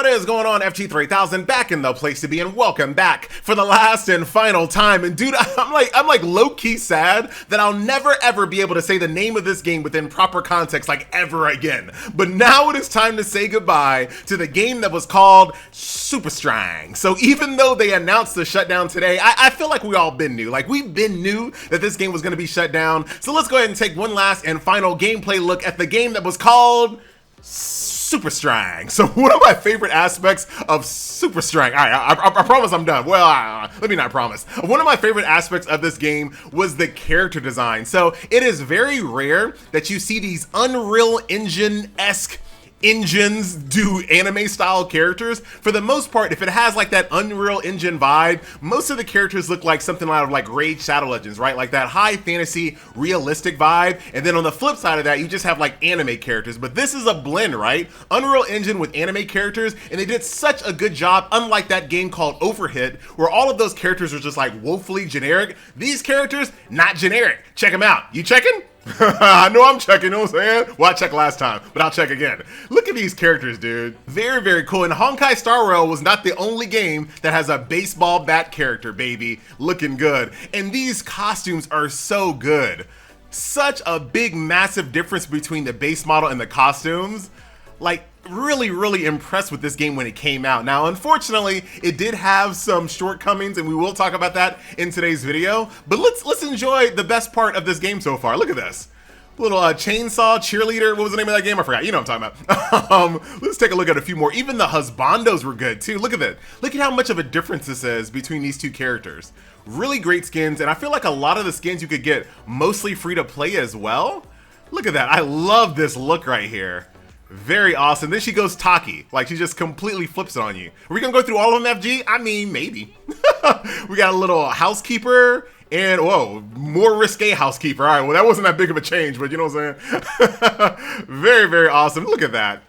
What is going on, FG3000? Back in the place to be, and welcome back for the last and final time. And dude, I'm like low-key sad that I'll never ever be able to say the name of this game within proper context like ever again. But now it is time to say goodbye to the game that was called Super Strang. So even though they announced the shutdown today, I feel like we all been new. Like we've been new that this game was going to be shut down. So let's go ahead and take one last and final gameplay look at the game that was called Super Strang. So one of my favorite aspects of Super Strang, all right, I promise I'm done. Well, let me not promise. One of my favorite aspects of this game was the character design. So it is very rare that you see these Unreal Engine-esque engines do anime style characters. For the most part, if it has like that Unreal Engine vibe, most of the characters look like something out of like Raid Shadow Legends, right? Like that high fantasy realistic vibe. And then on the flip side of that, you just have like anime characters. But this is a blend, right? Unreal Engine with anime characters, and they did such a good job, unlike that game called Overhit, where all of those characters are just like woefully generic. These characters, not generic. Check them out. You checking? I know I'm checking, you know what I'm saying? Well, I checked last time, but I'll check again. Look at these characters, dude. Very, very cool. And Honkai Star Rail was not the only game that has a baseball bat character, baby. Looking good. And these costumes are so good. Such a big, massive difference between the base model and the costumes. Like, really impressed with this game when it came out. Now, unfortunately, it did have some shortcomings, and we will talk about that in today's video. But let's enjoy the best part of this game so far. Look at this. Little chainsaw cheerleader. What was the name of that game? I forgot. You know what I'm talking about. Let's take a look at a few more. Even the husbandos were good too. Look at that. Look at how much of a difference this is between these two characters. Really great skins, and I feel like a lot of the skins you could get mostly free to play as well. Look at that. I love this look right here. Very awesome. Then she goes Taki. Like, she just completely flips it on you. Are we gonna go through all of them, FG? I mean, maybe. We got a little housekeeper and, whoa, more risque housekeeper. All right, well, that wasn't that big of a change, but you know what I'm saying? Very awesome. Look at that.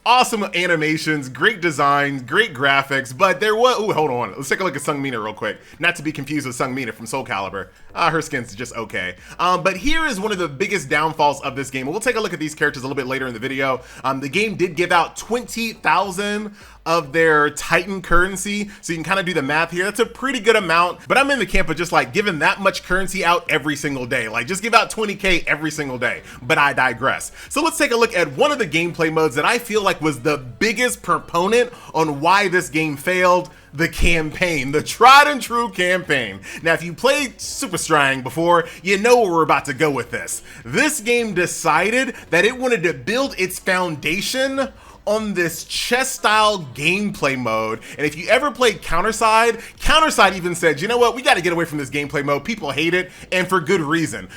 Awesome animations, great designs, great graphics, but there was, ooh, hold on. Let's take a look at Sung Mina real quick. Not to be confused with Sung Mina from Soul Calibur. Her skin's just okay. But here is one of the biggest downfalls of this game. We'll take a look at these characters a little bit later in the video. The game did give out 20,000 of their Titan currency, so you can kind of do the math here. That's a pretty good amount, but I'm in the camp of just like giving that much currency out every single day. Like, just give out 20K every single day, but I digress. So let's take a look at one of the gameplay modes that I feel like was the biggest proponent on why this game failed. The campaign, the tried and true campaign. Now, if you played Super Strang before, you know where we're about to go with this. This game decided that it wanted to build its foundation on this chess style gameplay mode. And if you ever played Counterside even said, you know what, we got to get away from this gameplay mode. People hate it, and for good reason.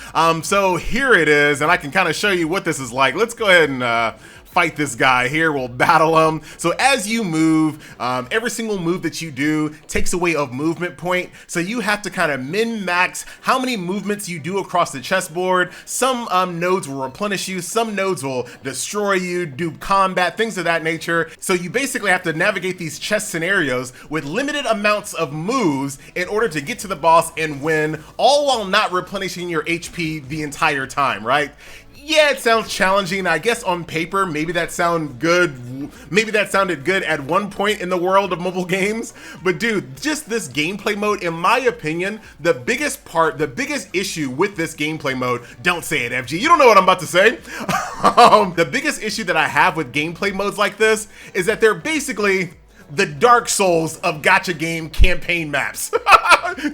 So here it is, and I can kind of show you what this is like. Let's go ahead and fight this guy here. We'll battle him. So as you move, every single move that you do takes away a movement point. So you have to kind of min-max how many movements you do across the chessboard. Some nodes will replenish you. Some nodes will destroy you, do combat, things of that nature. So you basically have to navigate these chess scenarios with limited amounts of moves in order to get to the boss and win, all while not replenishing your HP the entire time, right? Yeah, it sounds challenging. I guess on paper, maybe that sounded good. Maybe that sounded good at one point in the world of mobile games. But dude, just this gameplay mode, in my opinion, the biggest issue with this gameplay mode, don't say it, FG. You don't know what I'm about to say. The biggest issue that I have with gameplay modes like this is that they're basically the Dark Souls of gacha game campaign maps.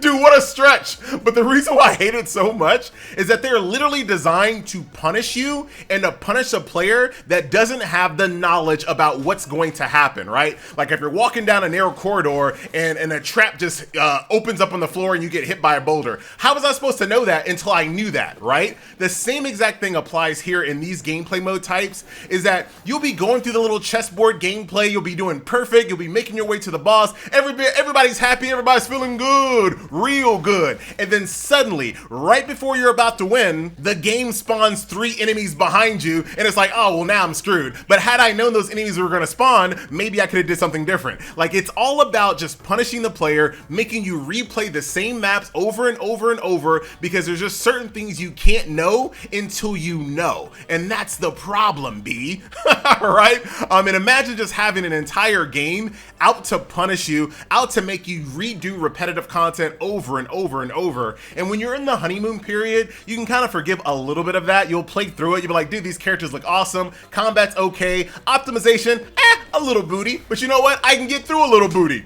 Dude, what a stretch. But the reason why I hate it so much is that they're literally designed to punish you and to punish a player that doesn't have the knowledge about what's going to happen, right? Like if you're walking down a narrow corridor and a trap just opens up on the floor and you get hit by a boulder. How was I supposed to know that until I knew that, right? The same exact thing applies here in these gameplay mode types, is that you'll be going through the little chessboard gameplay, you'll be doing perfect, you'll be making your way to the boss, everybody's happy, everybody's feeling good. mode real good. And then suddenly, right before you're about to win, the game spawns 3 enemies behind you, and it's like, oh, well, now I'm screwed. But had I known those enemies were gonna spawn, maybe I could have did something different. Like, it's all about just punishing the player, making you replay the same maps over and over and over, because there's just certain things you can't know until you know. And that's the problem, B. Right? And imagine just having an entire game out to punish you, out to make you redo repetitive content over and over and over. And when you're in the honeymoon period, you can kind of forgive a little bit of that. You'll play through it. You'll be like, dude, these characters look awesome. Combat's okay. Optimization, a little booty. But you know what? I can get through a little booty.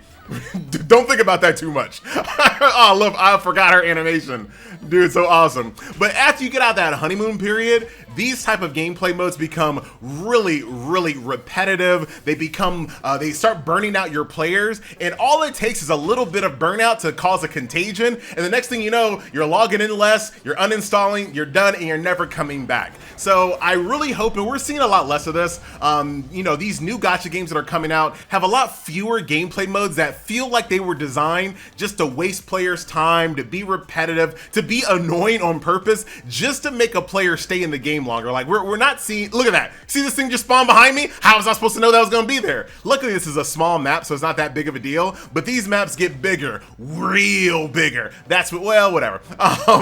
Don't think about that too much. Oh, look, I forgot her animation. Dude, so awesome. But after you get out that honeymoon period, these type of gameplay modes become really, really repetitive. They become, they start burning out your players, and all it takes is a little bit of burnout to cause a contagion, and the next thing you know, you're logging in less, you're uninstalling, you're done, and you're never coming back. So I really hope, and we're seeing a lot less of this, you know, these new gacha games that are coming out have a lot fewer gameplay modes that feel like they were designed just to waste players' time, to be repetitive, to be annoying on purpose, just to make a player stay in the game longer. Like, we're not seeing, look at that. See this thing just spawned behind me? How was I supposed to know that was gonna be there? Luckily, this is a small map, so it's not that big of a deal, but these maps get bigger, real bigger. That's what, well, whatever.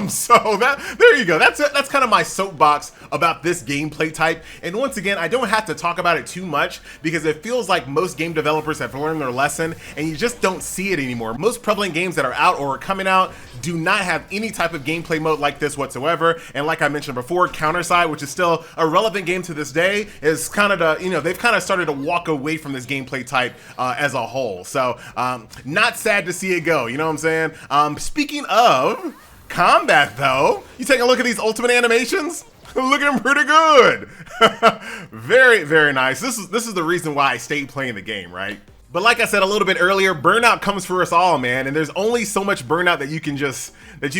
So there you go. That's it. That's kind of my soapbox about this gameplay type. And once again, I don't have to talk about it too much because it feels like most game developers have learned their lesson and you just don't see it anymore. Most prevalent games that are out or are coming out do not have any type of gameplay mode like this whatsoever. And like I mentioned before, Counterside, which is still a relevant game to this day, is kind of the, you know, they've kind of started to walk away from this gameplay type as a whole. So not sad to see it go, you know what I'm saying? Speaking of combat though, you take a look at these ultimate animations? Looking pretty good. Very, very nice. This is the reason why I stayed playing the game, right? But like I said a little bit earlier, burnout comes for us all, man. And there's only so much burnout that you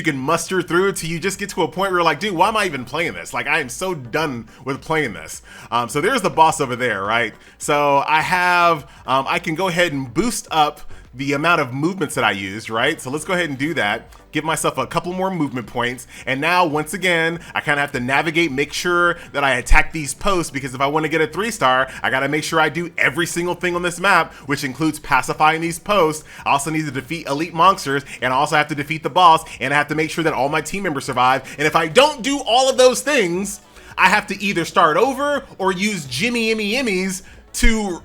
can muster through till you just get to a point where you're like, dude, why am I even playing this? Like, I am so done with playing this. So there's the boss over there, right? So I have, I can go ahead and boost up the amount of movements that I used, right? So let's go ahead and do that. Give myself a couple more movement points. And now, once again, I kind of have to navigate, make sure that I attack these posts, because if I want to get a 3-star, I got to make sure I do every single thing on this map, which includes pacifying these posts. I also need to defeat elite monsters, and I also have to defeat the boss, and I have to make sure that all my team members survive. And if I don't do all of those things, I have to either start over or use Jimmy Immy Immies to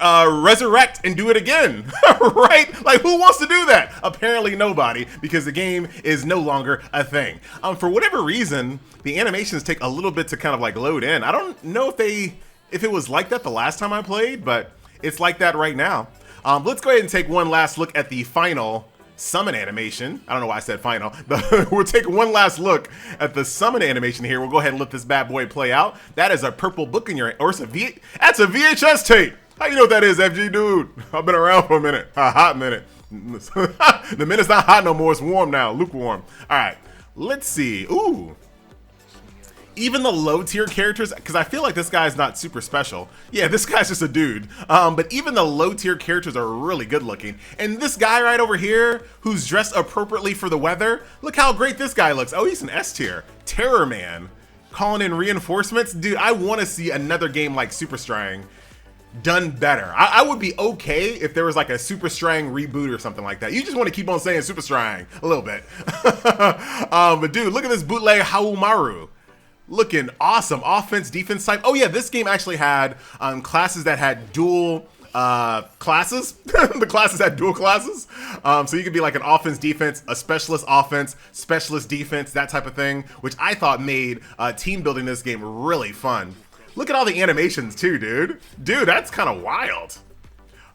resurrect and do it again, right? Like, who wants to do that? Apparently nobody, because the game is no longer a thing. For whatever reason, the animations take a little bit to kind of like load in. I don't know if it was like that the last time I played, but it's like that right now. Let's go ahead and take one last look at the final summon animation. I don't know why I said final, but we'll take one last look at the summon animation here. We'll go ahead and let this bad boy play out. That is a purple book in your, or it's that's a VHS tape. How you know what that is, FG dude? I've been around for a minute, a hot minute. The minute's not hot no more, it's warm now, lukewarm. All right, let's see. Ooh. Even the low tier characters, because I feel like this guy's not super special. Yeah, this guy's just a dude. But even the low tier characters are really good looking. And this guy right over here, who's dressed appropriately for the weather, look how great this guy looks. Oh, he's an S tier. Terror Man, calling in reinforcements. Dude, I want to see another game like Super Strang done better. I would be okay if there was like a Super Strang reboot or something like that. You just want to keep on saying Super Strang a little bit. But dude, look at this bootleg Haumaru. Looking awesome. Offense, defense type. Oh yeah, this game actually had classes that had dual classes. The classes had dual classes. So you could be like an offense, defense, a specialist offense, specialist defense, that type of thing, which I thought made team building this game really fun. Look at all the animations too, dude. Dude, that's kind of wild.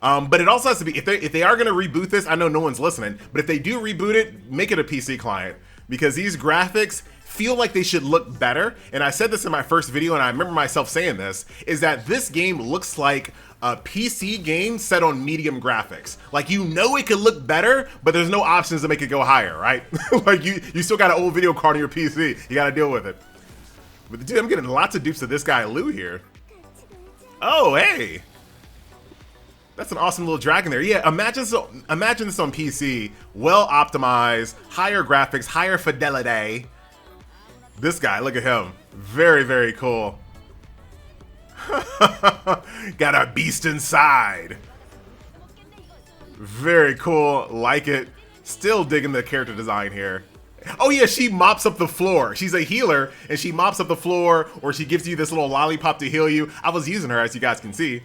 But it also has to be, if they are going to reboot this, I know no one's listening, but if they do reboot it, make it a PC client, because these graphics feel like they should look better. And I said this in my first video, and I remember myself saying this, is that this game looks like a PC game set on medium graphics. Like, you know it could look better, but there's no options to make it go higher, right? Like, you still got an old video card on your PC. You got to deal with it. But dude, I'm getting lots of dupes of this guy Lou here. Oh, hey. That's an awesome little dragon there. Yeah, imagine this on PC. Well optimized, higher graphics, higher fidelity. This guy, look at him. Very, very cool. Got a beast inside. Very cool. Like it. Still digging the character design here. Oh yeah, she mops up the floor. She's a healer, and she mops up the floor, or she gives you this little lollipop to heal you. I was using her, as you guys can see.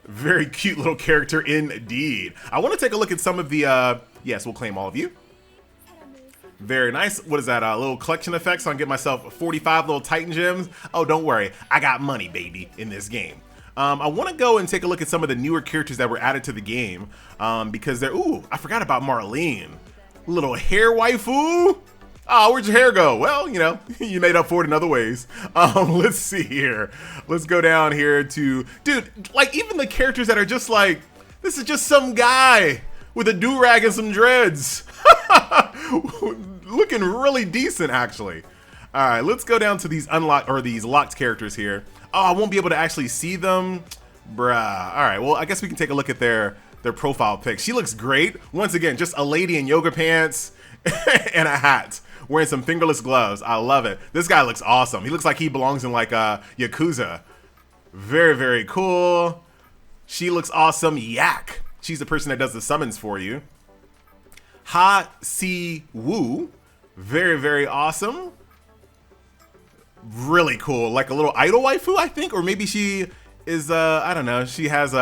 Very cute little character indeed. I want to take a look at some of the, yes, we'll claim all of you. Very nice. What is that, little collection effects? So I can get myself 45 little Titan gems. Oh, don't worry. I got money, baby, in this game. I want to go and take a look at some of the newer characters that were added to the game, because they're, ooh, I forgot about Marlene. Little hair waifu. Oh, where'd your hair go? Well, you know, you made up for it in other ways. Let's see here. Let's go down here to, dude, like even the characters that are just like, this is just some guy with a do-rag and some dreads. Looking really decent, actually. All right, let's go down to these unlocked, or these locked characters here. Oh, I won't be able to actually see them. Bruh. All right, well, I guess we can take a look at their profile pics. She looks great. Once again, just a lady in yoga pants and a hat, wearing some fingerless gloves. I love it. This guy looks awesome. He looks like he belongs in like Yakuza. Very, very cool. She looks awesome. Yak. She's the person that does the summons for you. Ha Si Woo. Very, very awesome. Really cool. Like a little idol waifu, I think, or maybe she is, I don't know. She has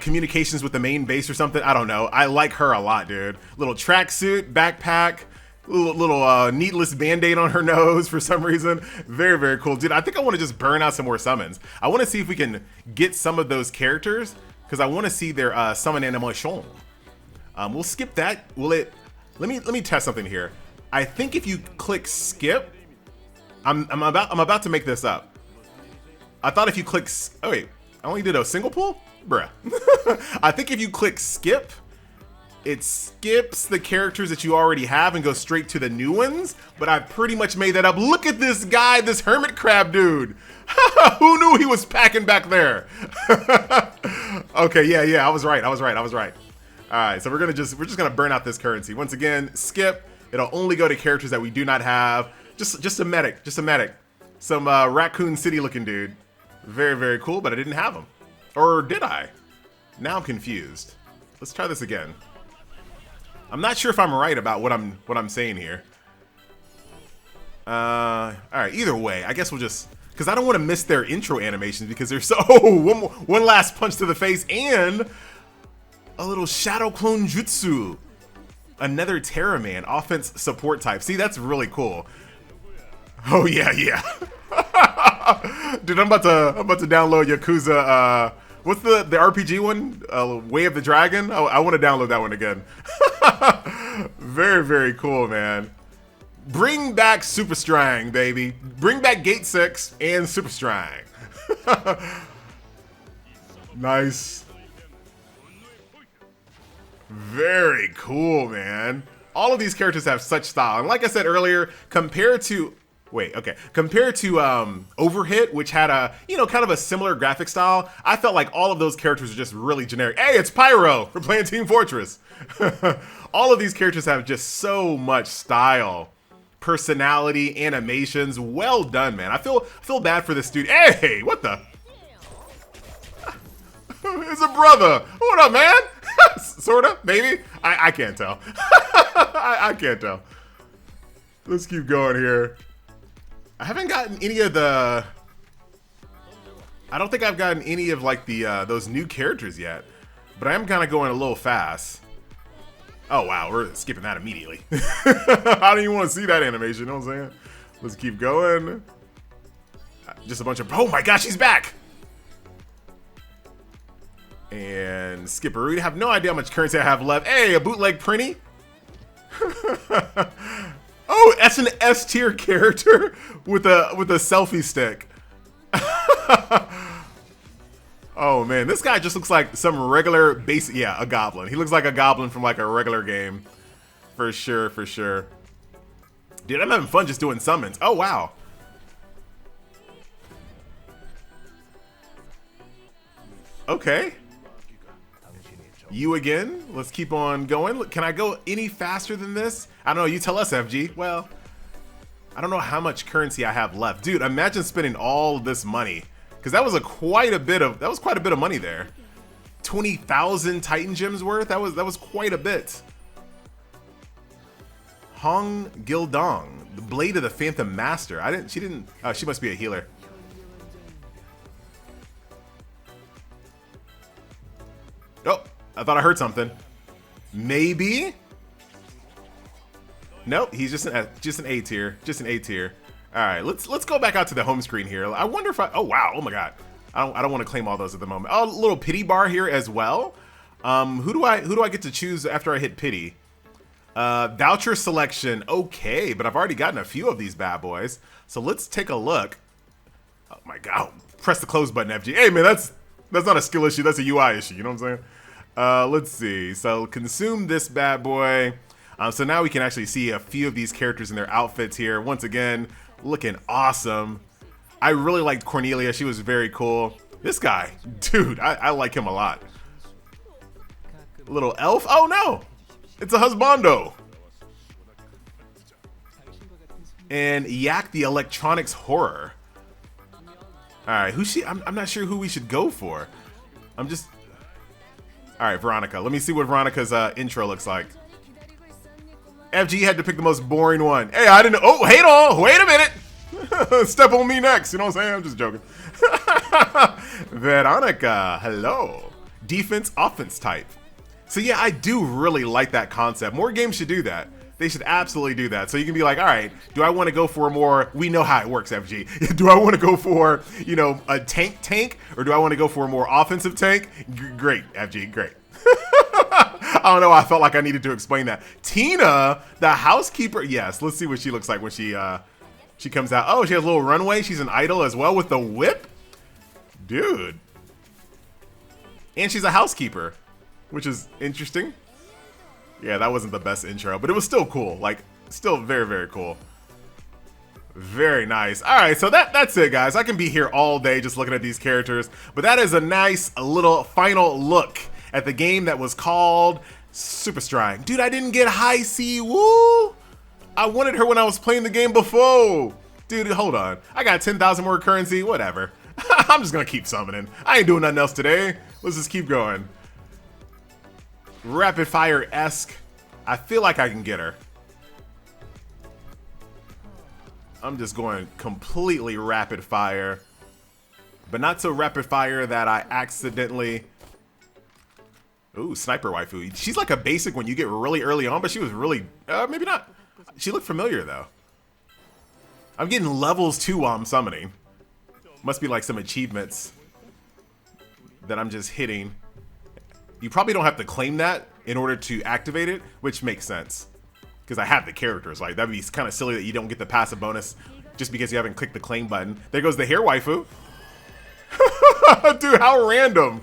communications with the main base or something. I don't know. I like her a lot, dude. Little tracksuit, backpack, little needless band-aid on her nose for some reason. Very, very cool. Dude, I think I want to just burn out some more summons. I want to see if we can get some of those characters, because I want to see their summon animation. We'll skip that. Let me test something here. I think if you click skip, I'm about to make this up. I thought if you click, oh wait, I only did a single pull? Bruh. I think if you click skip, it skips the characters that you already have and goes straight to the new ones, but I pretty much made that up. Look at this guy, this hermit crab dude. Who knew he was packing back there? Okay, yeah, I was right. All right, so we're just gonna burn out this currency. Once again, skip. It'll only go to characters that we do not have. Just a medic. Some Raccoon City looking dude. Very, very cool, but I didn't have him. Or did I? Now I'm confused. Let's try this again. I'm not sure if I'm right about what I'm saying here. All right, either way, I guess we'll just, because I don't want to miss their intro animations, because they're so, one last punch to the face and a little shadow clone jutsu. Another Terra Man, offense support type. See, that's really cool. Oh yeah. Dude, I'm about to download Yakuza. What's the RPG one? Way of the Dragon. I want to download that one again. Very, very cool, man. Bring back Super Strang, baby. Bring back Gate 6 and Super Strang. Nice. Very cool, man. All of these characters have such style. And like I said earlier, compared to Overhit, which had a, kind of a similar graphic style, I felt like all of those characters are just really generic. Hey, it's Pyro. We're playing Team Fortress. All of these characters have just so much style, personality, animations. Well done, man. I feel bad for this dude. Hey, what the? It's a brother. What up, man? Sorta, maybe. I can't tell. I can't tell. Let's keep going here. I haven't gotten any of the. I don't think I've gotten any of like the those new characters yet, but I am kind of going a little fast. Oh wow, we're skipping that immediately. I don't even want to see that animation. You know what I'm saying? Let's keep going. Just a bunch of. Oh my gosh, he's back. And Skipperoo. I have no idea how much currency I have left. Hey, a bootleg Prinny. Oh, that's an S tier character with a selfie stick. Oh man, this guy just looks like some regular basic, yeah, a goblin. He looks like a goblin from like a regular game. For sure, for sure. Dude, I'm having fun just doing summons. Oh wow. You again. Let's keep on going. Can I go any faster than this? I don't know. You tell us, FG. Well, I don't know how much currency I have left. Dude, imagine spending all this money. Because that was quite a bit of money there. 20,000 Titan gems worth. That was quite a bit. Hong Gildong, the Blade of the Phantom Master. She must be a healer. Oh, I thought I heard something. Maybe? Nope, he's just an A tier. Just an A tier. Alright, let's go back out to the home screen here. I wonder if oh wow, oh my god. I don't want to claim all those at the moment. Oh, a little pity bar here as well. Who do I get to choose after I hit pity? Voucher selection. Okay, but I've already gotten a few of these bad boys. So let's take a look. Oh my god. Press the close button, FG. Hey man, that's not a skill issue, that's a UI issue, you know what I'm saying? Let's see. So consume this bad boy. So now we can actually see a few of these characters in their outfits here. Once again, looking awesome. I really liked Cornelia. She was very cool. This guy, dude, I like him a lot. Little elf. Oh no, it's a husbando. And Yak the electronics horror. All right, who's she? I'm not sure who we should go for. All right, Veronica. Let me see what Veronica's intro looks like. FG had to pick the most boring one. Hey, I didn't. Oh, hate all. Wait a minute. Step on me next. You know what I'm saying? I'm just joking. Veronica. Hello. Defense, offense type. So yeah, I do really like that concept. More games should do that. They should absolutely do that. So you can be like, all right, do I want to go for a more, we know how it works, FG. Do I want to go for, you know, a tank, or do I want to go for a more offensive tank? Great, FG, great. I don't know, I felt like I needed to explain that. Tina, the housekeeper. Yes, let's see what she looks like when she comes out. Oh, she has a little runway. She's an idol as well with the whip. Dude. And she's a housekeeper, which is interesting. Yeah, that wasn't the best intro, but it was still cool. Like, still very, very cool. Very nice. All right, so that's it, guys. I can be here all day just looking at these characters, but that is a nice little final look at the game that was called Super Strike. Dude, I didn't get High C. Woo! I wanted her when I was playing the game before. Dude, hold on. I got 10,000 more currency. Whatever. I'm just gonna keep summoning. I ain't doing nothing else today. Let's just keep going. Rapid fire-esque. I feel like I can get her. I'm just going completely rapid fire. But not so rapid fire that I accidentally... Ooh, sniper waifu. She's like a basic when you get really early on, but she was really... maybe not. She looked familiar, though. I'm getting levels, too, while I'm summoning. Must be like some achievements that I'm just hitting. You probably don't have to claim that in order to activate it, which makes sense. Because I have the characters. Like, that'd be kind of silly that you don't get the passive bonus just because you haven't clicked the claim button. There goes the hair waifu. Dude, how random.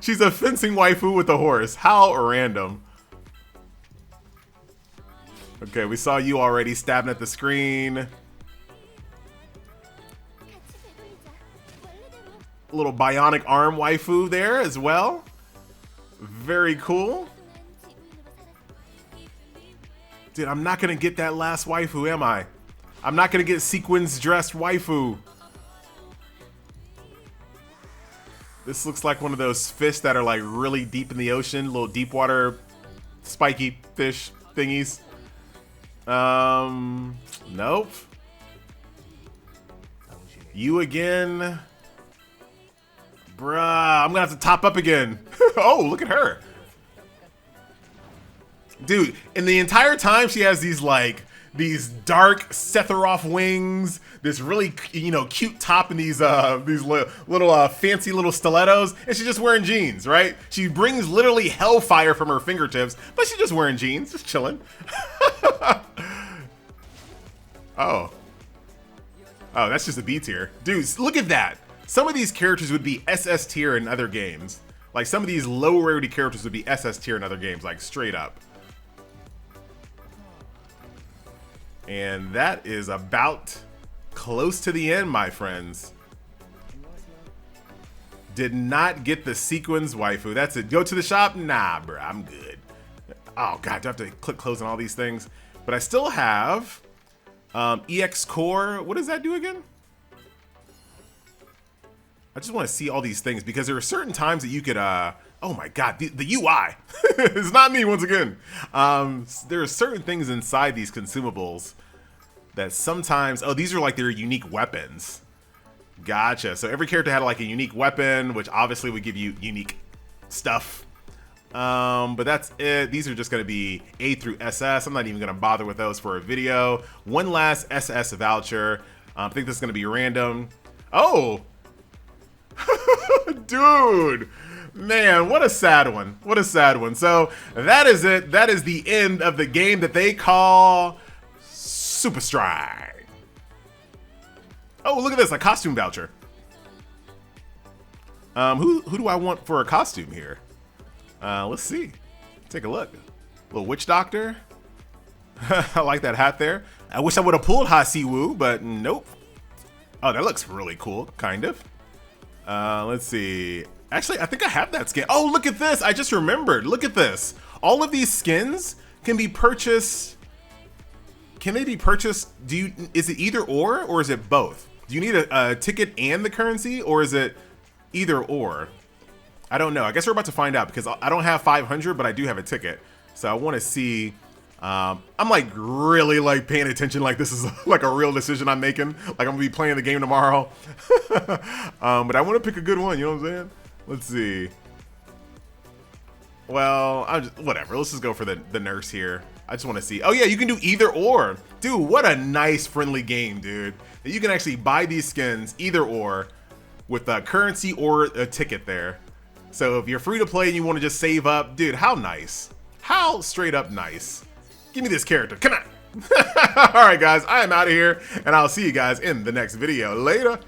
She's a fencing waifu with a horse. How random. Okay, we saw you already stabbing at the screen. A little bionic arm waifu there as well. Very cool. Dude, I'm not gonna get that last waifu, am I? I'm not gonna get sequins dressed waifu. This looks like one of those fish that are like really deep in the ocean, little deep water spiky fish thingies. Nope. You again. Bruh, I'm gonna have to top up again. Oh, look at her. Dude, and the entire time she has these these dark Sephiroth wings, this really, you know, cute top and these little fancy little stilettos, and she's just wearing jeans, right? She brings literally hellfire from her fingertips, but she's just wearing jeans, just chilling. Oh, that's just a B tier. Dude, look at that. Some of these characters would be SS tier in other games. Like, some of these low rarity characters would be SS tier in other games, like, straight up. And that is about close to the end, my friends. Did not get the sequins waifu. That's it. Go to the shop? Nah, bro, I'm good. Oh god, do I have to click close on all these things? But I still have EX Core. What does that do again? I just want to see all these things because there are certain times that you could oh my god, the UI. It's not me once again. There are certain things inside these consumables that sometimes, oh, these are like their unique weapons. Gotcha. So every character had like a unique weapon, which obviously would give you unique stuff. But that's it. These are just going to be A through SS. I'm not even going to bother with those for a video. One last SS voucher. I think this is going to be random. Oh, dude, man, what a sad one. What a sad one. So that is it. That is the end of the game that they call Super Strike. Oh, look at this, a costume voucher. Who do I want for a costume here? Let's see. Take a look. Little witch doctor. I like that hat there. I wish I would have pulled Ha Si Woo, but nope. Oh, that looks really cool, kind of. Let's see. Actually, I think I have that skin. Oh, look at this. I just remembered. Look at this. All of these skins can be purchased. Can they be purchased? Is it either or is it both? Do you need a ticket and the currency, or is it either or? I don't know. I guess we're about to find out because I don't have 500, but I do have a ticket. So I want to see. I'm like really like paying attention. Like this is like a real decision I'm making. Like I'm gonna be playing the game tomorrow. But I want to pick a good one. You know what I'm saying? Let's see. Well, whatever. Let's just go for the nurse here. I just want to see. Oh yeah, you can do either or. Dude, what a nice friendly game, dude. That you can actually buy these skins either or with a currency or a ticket there. So if you're free to play and you want to just save up, dude, how nice. How straight up nice. Give me this character. Come on. All right, guys, I am out of here, and I'll see you guys in the next video. Later.